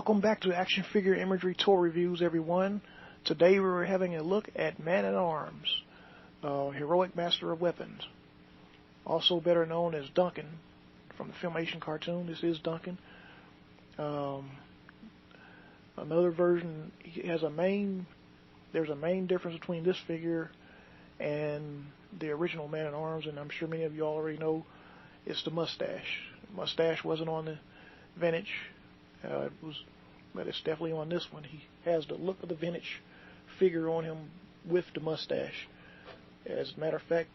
Welcome back to Action Figure Imagery Toy Reviews, everyone. Today we're having a look at Man-at-Arms, Heroic Master of Weapons, also better known as Duncan from the Filmation cartoon. This is Duncan. Another version, there's a main difference between this figure and the original Man-at-Arms, and I'm sure many of you already know, it's the mustache. The mustache wasn't on the vintage. But it's definitely on this one. He has the look of the vintage figure on him with the mustache. As a matter of fact,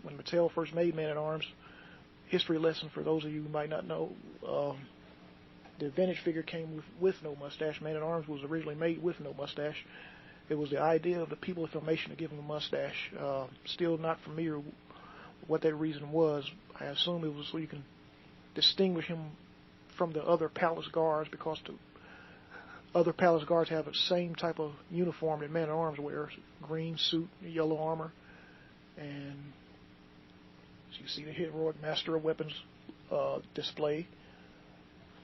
when Mattel first made Man-at-Arms, history lesson for those of you who might not know, the vintage figure came with no mustache. Man-at-Arms was originally made with no mustache. It was the idea of the people of Filmation to give him a mustache. Still not familiar with what that reason was. I assume it was so you can distinguish him from the other palace guards, because the other palace guards have the same type of uniform that Man-at-Arms wears: green suit, yellow armor, and so you see the Heroic Master of Weapons display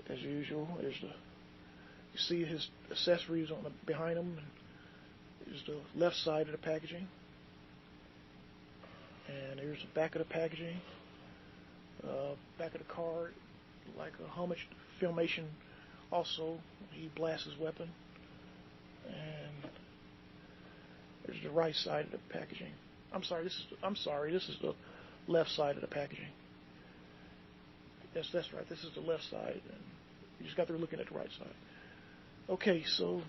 as usual. You see his accessories on behind him. Here's the left side of the packaging, and here's the back of the packaging. Back of the card, like a homage to Filmation. Also, he blasts his weapon. And there's the right side of the packaging. I'm sorry, this is the left side of the packaging. Yes, that's right, this is the left side, and you just got there looking at the right side. Okay, so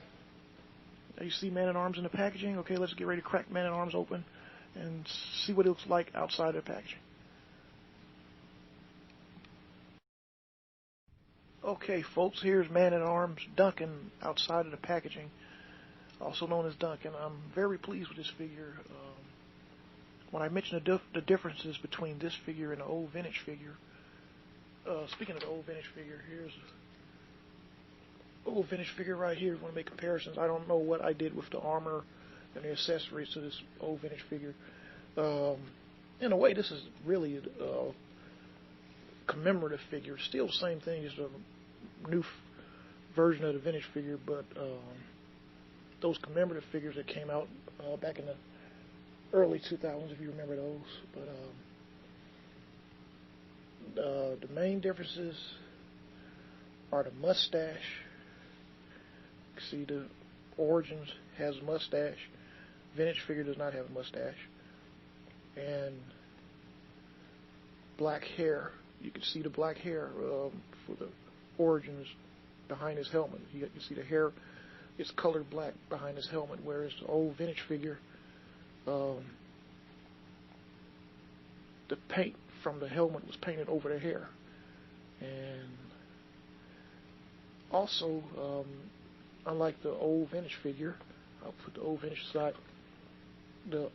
now you see Man-at-Arms in the packaging. Okay, let's get ready to crack Man-at-Arms open and see what it looks like outside of the packaging. Okay, folks, here's Man-at-Arms Duncan outside of the packaging, also known as Duncan. I'm very pleased with this figure. When I mentioned the differences between this figure and the old vintage figure, speaking of the old vintage figure, here's the old vintage figure right here. If you want to make comparisons, I don't know what I did with the armor and the accessories to this old vintage figure. In a way, this is really a commemorative figure. Still the same thing as the new version of the vintage figure, but those commemorative figures that came out back in the early 2000s, if you remember those. But the main differences are the mustache. You see, the Origins has a mustache. Vintage figure does not have a mustache. And black hair. You can see the black hair for the Origins behind his helmet. You can see the hair is colored black behind his helmet, whereas the old vintage figure, the paint from the helmet was painted over the hair. And also, unlike the old vintage figure, I'll put the old vintage aside, the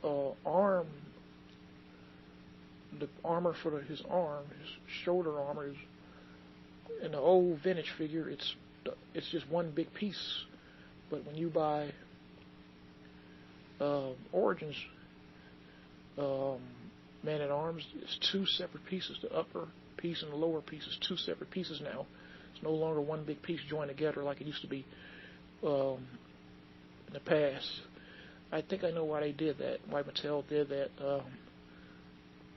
armor for his arm, his shoulder armor, is in the old vintage figure. It's just one big piece, but when you buy Origins Man-at-Arms, it's two separate pieces. The upper piece and the lower piece is two separate pieces now. It's no longer one big piece joined together like it used to be in the past. I think I know why they did that. Why Mattel did that.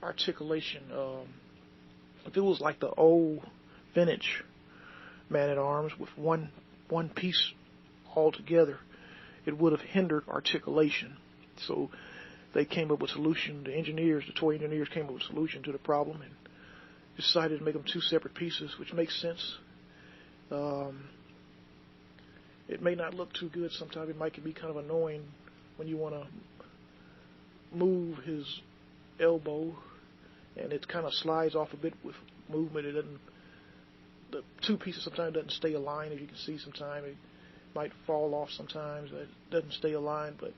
Articulation. If it was like the old vintage Man-at-Arms with one piece all together, it would have hindered articulation. So they came up with a solution. The toy engineers came up with a solution to the problem and decided to make them two separate pieces, which makes sense. It may not look too good sometimes. It might be kind of annoying when you want to move his elbow, and it kind of slides off a bit with movement. The two pieces sometimes doesn't stay aligned, as you can see. Sometimes it might fall off. Sometimes it doesn't stay aligned, but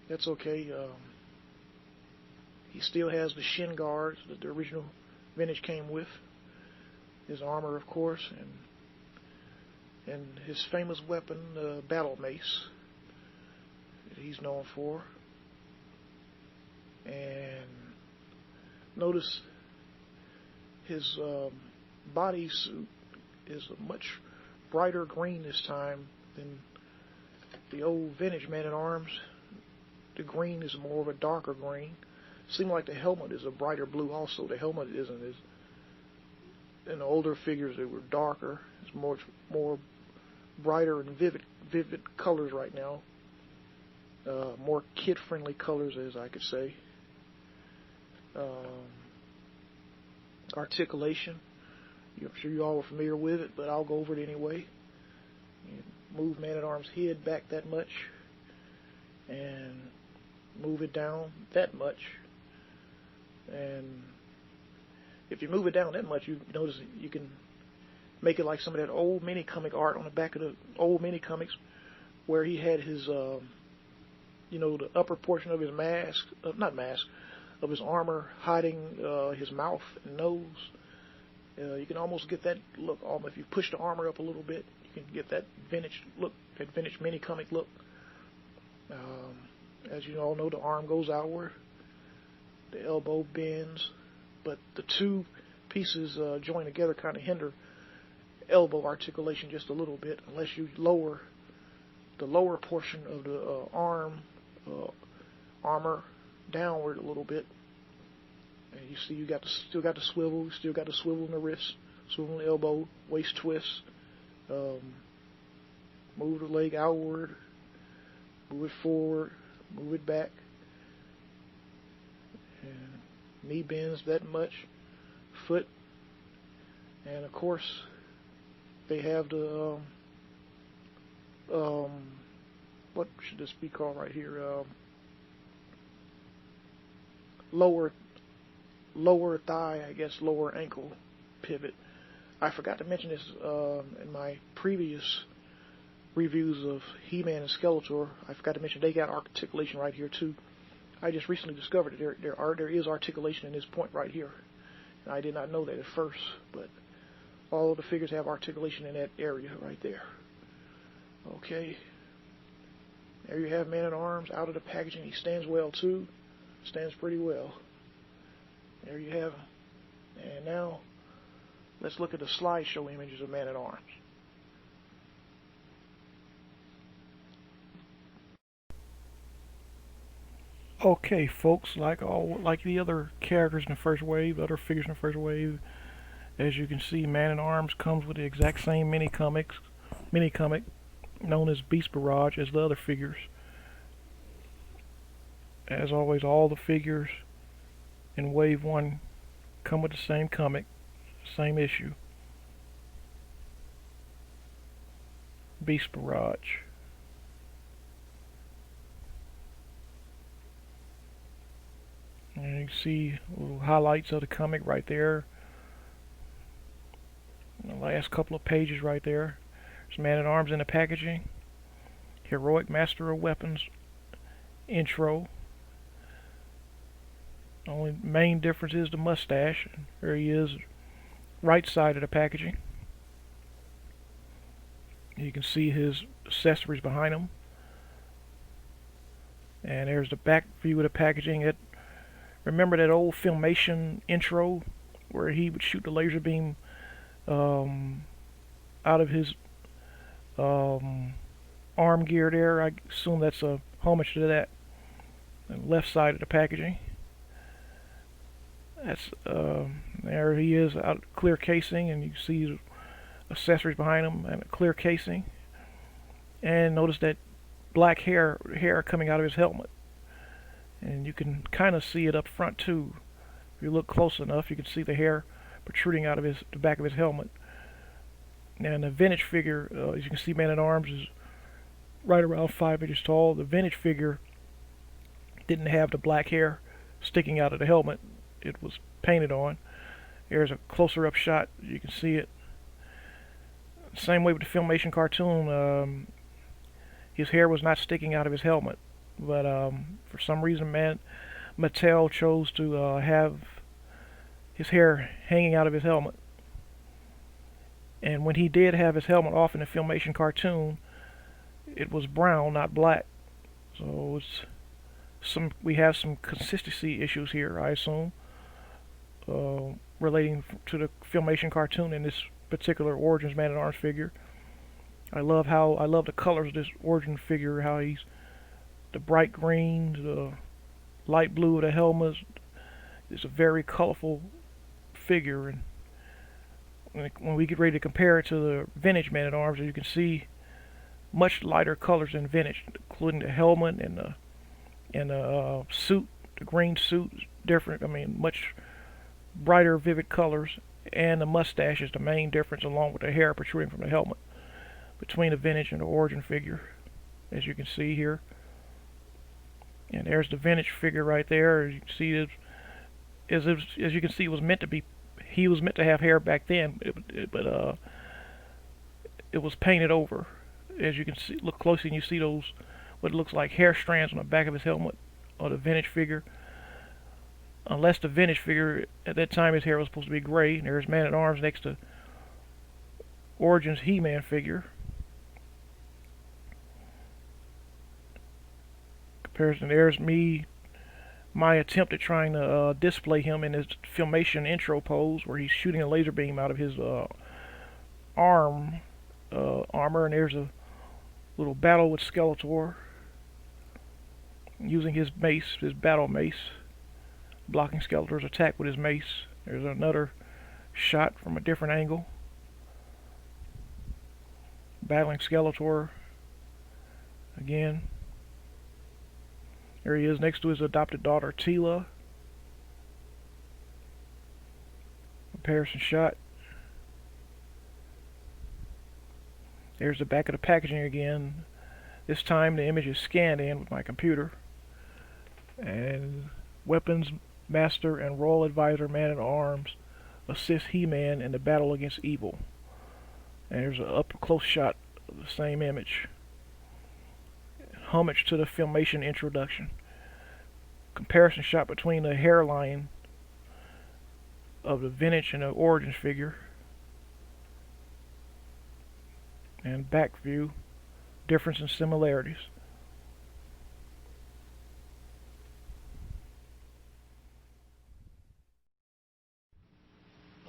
that's okay. He still has the shin guards that the original vintage came with. His armor, of course, and his famous weapon, the battle mace, that he's known for. And notice his bodysuit is a much brighter green this time than the old vintage Man-at-Arms. The green is more of a darker green. Seems like the helmet is a brighter blue also. The helmet isn't as... In the older figures, they were darker. It's more brighter and vivid colors right now. More kid-friendly colors, as I could say. Articulation. I'm sure you all are familiar with it, but I'll go over it anyway. You move Man-at-Arms' head back that much, and move it down that much. And if you move it down that much, you notice you can make it like some of that old mini comic art on the back of the old mini comics, where he had his, the upper portion of his mask, of his armor hiding his mouth and nose. You can almost get that look. If you push the armor up a little bit, you can get that vintage look, that vintage mini comic look. As you all know, the arm goes outward, the elbow bends, but the two pieces joined together kind of hinder elbow articulation just a little bit, unless you lower the lower portion of the armor downward a little bit. And you see, you still got the swivel, in the wrist, swivel in the elbow, waist twist. Move the leg outward, move it forward, move it back, and knee bends that much, foot, and of course they have the what should this be called right here? Lower thigh, I guess, lower ankle pivot. I forgot to mention this in my previous reviews of He-Man and Skeletor. I forgot to mention they got articulation right here too. I just recently discovered that there is articulation in this point right here, and I did not know that at first. But all of the figures have articulation in that area right there. Okay, there you have Man-at-Arms out of the packaging. He stands well too. Stands pretty well. There you have him. And now let's look at the slideshow images of Man-at-Arms. Okay, folks, like the other characters in the first wave, other figures in the first wave, as you can see, Man-at-Arms comes with the exact same mini comic known as Beast Barrage as the other figures. As always, all the figures in Wave 1 come with the same comic, same issue. Beast Barrage. And you can see little highlights of the comic right there. The last couple of pages right there. There's Man-at-Arms in the packaging. Heroic Master of Weapons intro. The only main difference is the mustache. There he is, right side of the packaging. You can see his accessories behind him. And there's the back view of the packaging. Remember that old Filmation intro where he would shoot the laser beam out of his arm gear there? I assume that's a homage to that. The left side of the packaging. That's there he is, out clear casing, and you see accessories behind him and a clear casing. And notice that black hair coming out of his helmet, and you can kind of see it up front too. If you look close enough, you can see the hair protruding out of the back of his helmet. And the vintage figure, as you can see, Man-at-Arms is right around 5 inches tall. The vintage figure didn't have the black hair sticking out of the helmet. It was painted on. Here's a closer up shot. You can see it. Same way with the Filmation cartoon. His hair was not sticking out of his helmet, but for some reason, Mattel chose to have his hair hanging out of his helmet. And when he did have his helmet off in the Filmation cartoon, it was brown, not black. So we have some consistency issues here, I assume, relating to the Filmation cartoon in this particular Origins Man-at-Arms figure. I love the colors of this origin figure. How he's the bright green, the light blue of the helmet. It's a very colorful figure, and when we get ready to compare it to the vintage Man-at-Arms, you can see much lighter colors than vintage, including the helmet and the suit. The green suit is different. I mean, much brighter, vivid colors, and the mustache is the main difference, along with the hair protruding from the helmet, between the vintage and the origin figure, as you can see here. And there's the vintage figure right there. As you can see, as you can see, he was meant to have hair back then, but it was painted over. As you can see, look closely, and you see those what looks like hair strands on the back of his helmet, or the vintage figure. Unless the vintage figure at that time, his hair was supposed to be gray. And there's Man-at-Arms next to Origin's He-Man figure. Comparison. There's my attempt at trying to display him in his Filmation intro pose, where he's shooting a laser beam out of his armor, and there's a little battle with Skeletor, using his mace, his battle mace, blocking Skeletor's attack with his mace. There's another shot from a different angle, battling Skeletor again. There he is next to his adopted daughter, Teela. Comparison shot. There's the back of the packaging again. This time the image is scanned in with my computer. And Weapons Master and Royal Advisor Man-at-Arms assist He-Man in the battle against evil. And there's an up-close shot of the same image. Homage to the Filmation introduction. Comparison shot between the hairline of the vintage and the origins figure. And back view. Difference and similarities.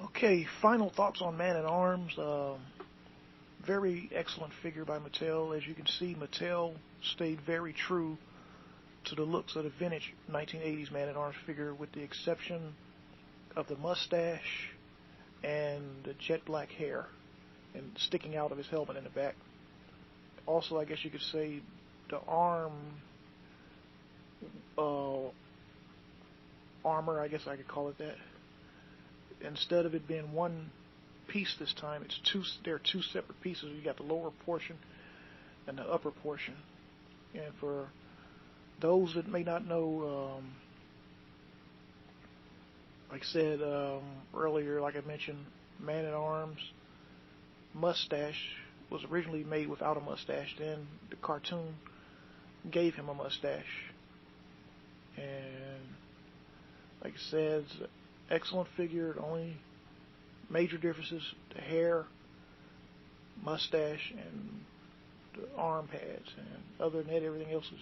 Okay, final thoughts on Man-at-Arms. Very excellent figure by Mattel. As you can see, Mattel stayed very true to the looks of the vintage 1980s Man-at-Arms figure, with the exception of the mustache and the jet black hair and sticking out of his helmet in the back. Also, I guess you could say the armor, I guess I could call it that. Instead of it being one piece this time, there are two separate pieces. You got the lower portion and the upper portion. And for those that may not know, like I said earlier, like I mentioned, Man-at-Arms mustache was originally made without a mustache. Then the cartoon gave him a mustache. And like I said, it's an excellent figure. The only major differences: the hair, mustache, and the arm pads. And other than that, everything else is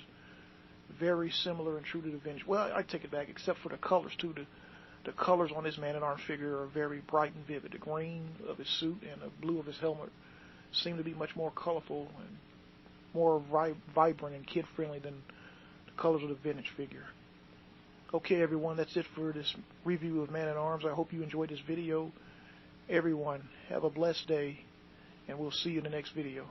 very similar and true to the vintage. Well, I take it back, except for the colors too. The colors on this Man-at-Arms figure are very bright and vivid. The green of his suit and the blue of his helmet seem to be much more colorful and more vibrant and kid-friendly than the colors of the vintage figure. Okay, everyone, that's it for this review of Man-at-Arms. I hope you enjoyed this video. Everyone, have a blessed day, and we'll see you in the next video.